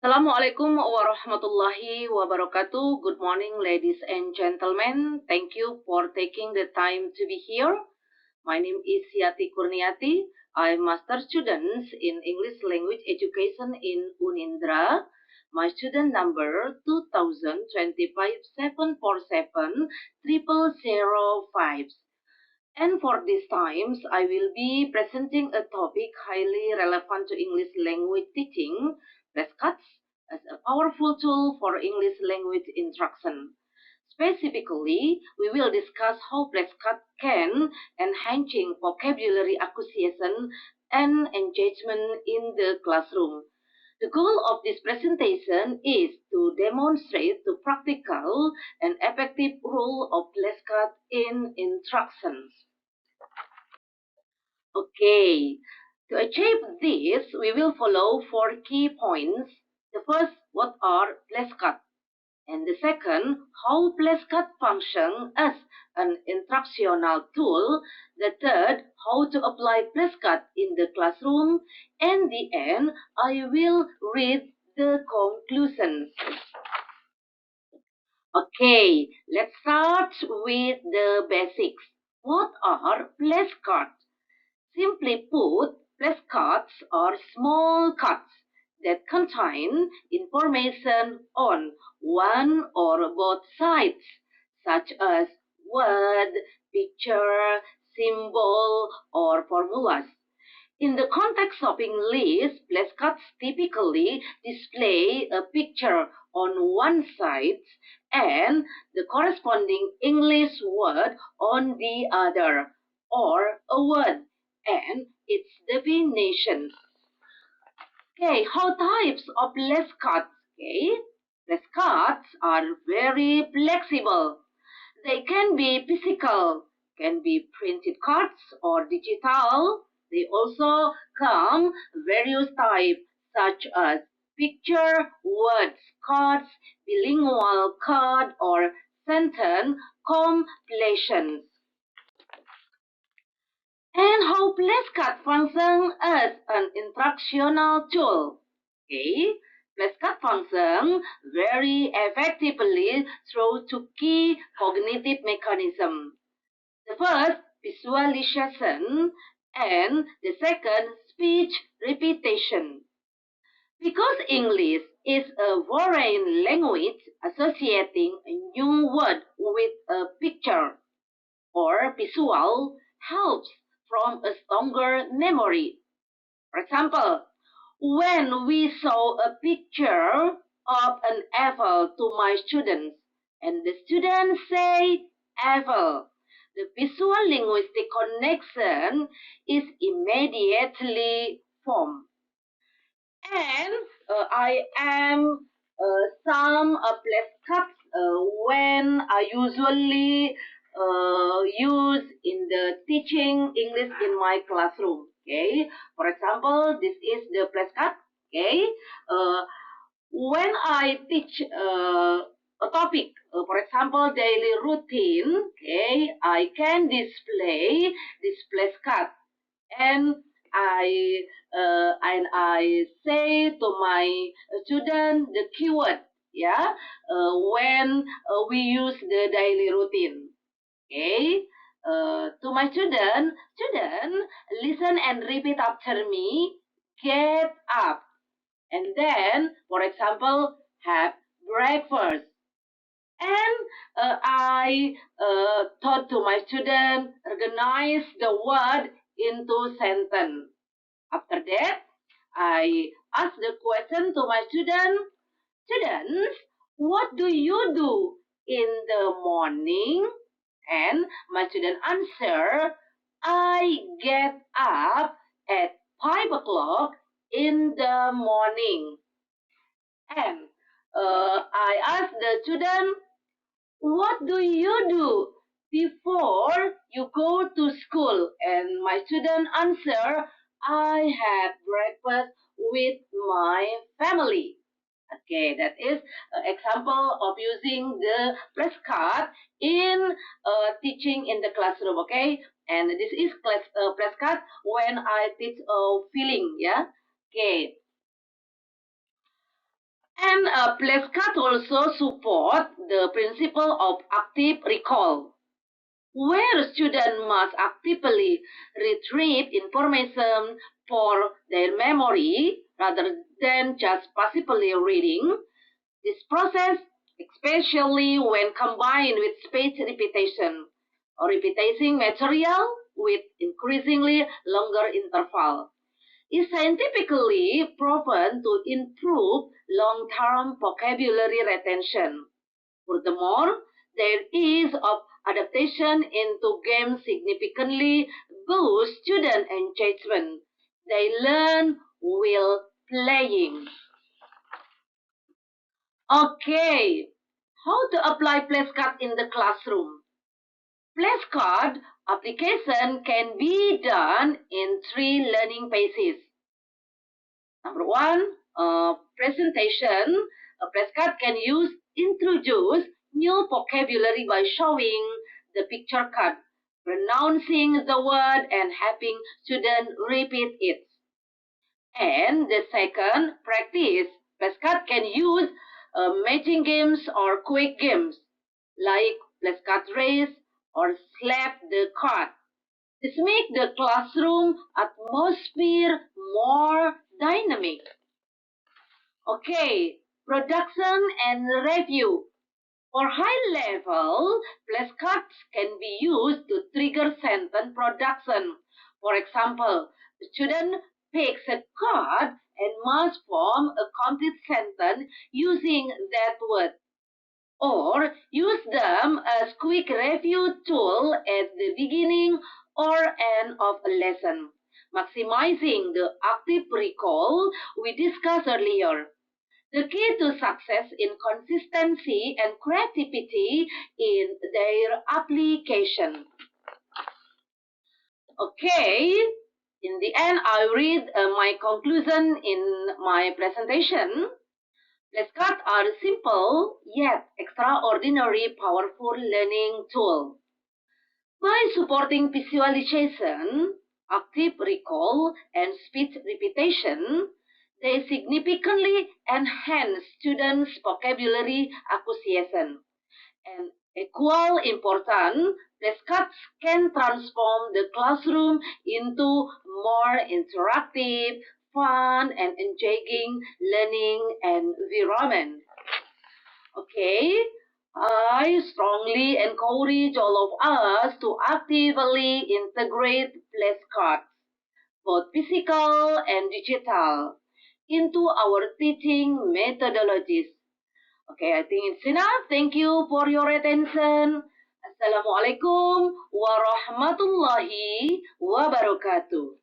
Assalamualaikum warahmatullahi wabarakatuh. Good morning, ladies and gentlemen. Thank you for taking the time to be here. My name is Yati Kurniati. I'm master student in English language education in Unindra. My student number 2025-747-0005. And for these times, I will be presenting a topic highly relevant to English language teaching, flashcards, as a powerful tool for English language instruction. Specifically, we will discuss how flashcards can enhancing vocabulary acquisition and engagement in the classroom. The goal of this presentation is to demonstrate the practical and effective role of flashcards in instructions. Okay, to achieve this, we will follow four key points. The first, what are flashcards? And the second, how flashcards function as an instructional tool. The third, how to apply flashcards in the classroom. And the end, I will read the conclusions. Okay, let's start with the basics. What are flashcards? Simply put, flashcards are small cards that contain information on one or both sides, such as word, picture, symbol, or formulas. In the context of English, flashcards typically display a picture on one side and the corresponding English word on the other, or a word and its definition. Okay, how types of flashcards? Okay, flashcards are very flexible. They can be physical, can be printed cards or digital. They also come various types such as picture, words, cards, bilingual card, or sentence compilations. And how flashcards function as an instructional tool. Okay, flashcards function very effectively through two key cognitive mechanisms. The first, visualization, and the second, speech repetition. Because English is a foreign language, associating a new word with a picture or visual helps from a stronger memory. For example, when we show a picture of an apple to my students and the students say apple, the visual linguistic connection is immediately formed. And I am some flashcards when I usually use in the teaching English in my classroom. Okay, for example, this is the flashcard. Okay, uh, when I teach a topic, for example, daily routine. Okay, I can display this flashcard and I say to my student the keyword, yeah, when we use the daily routine. Okay, to my student, listen and repeat after me. Get up, and then, for example, have breakfast. And I taught to my student organize the word into sentence. After that, I ask the question to my students, what do you do in the morning? And my student answer, I get up at 5 o'clock in the morning. And I ask the student, what do you do before you go to school? And my student answer, I have breakfast with my family. Okay, that is an example of using the flashcard in teaching in the classroom. Okay, and this is flashcard when I teach feeling. Yeah. Okay. flashcards also support the principle of active recall, where students must actively retrieve information for their memory rather than just passively reading. This process, especially when combined with spaced repetition or repeating material with increasingly longer interval, is scientifically proven to improve long-term vocabulary retention. Furthermore, their ease of adaptation into games significantly boosts student engagement. They learn while playing. Okay, how to apply flashcard in the classroom? Flashcard application can be done in three learning phases. Number one, presentation. A flashcard can introduce new vocabulary by showing the picture card, pronouncing the word, and having students repeat it. And the second, practice. Flashcard can use matching games or quick games like flashcard race or slap the card. This makes the classroom atmosphere more dynamic. Okay, production and review. For high-level, flashcards can be used to trigger sentence production. For example, the student picks a card and must form a complete sentence using that word, or use them as quick review tool at the beginning or end of a lesson, maximizing the active recall we discussed earlier. The key to success in consistency and creativity in their application. Okay, in the end, I read my conclusion in my presentation. Flashcards are simple yet extraordinary powerful learning tool. By supporting visualization, active recall, and speech repetition, they significantly enhance students' vocabulary acquisition. And equal important, flashcards can transform the classroom into more interactive, fun, and engaging learning environment. Okay, I strongly encourage all of us to actively integrate flashcards, both physical and digital, into our teaching methodologies. Okay, I think it's enough. Thank you for your attention. Assalamualaikum warahmatullahi wabarakatuh.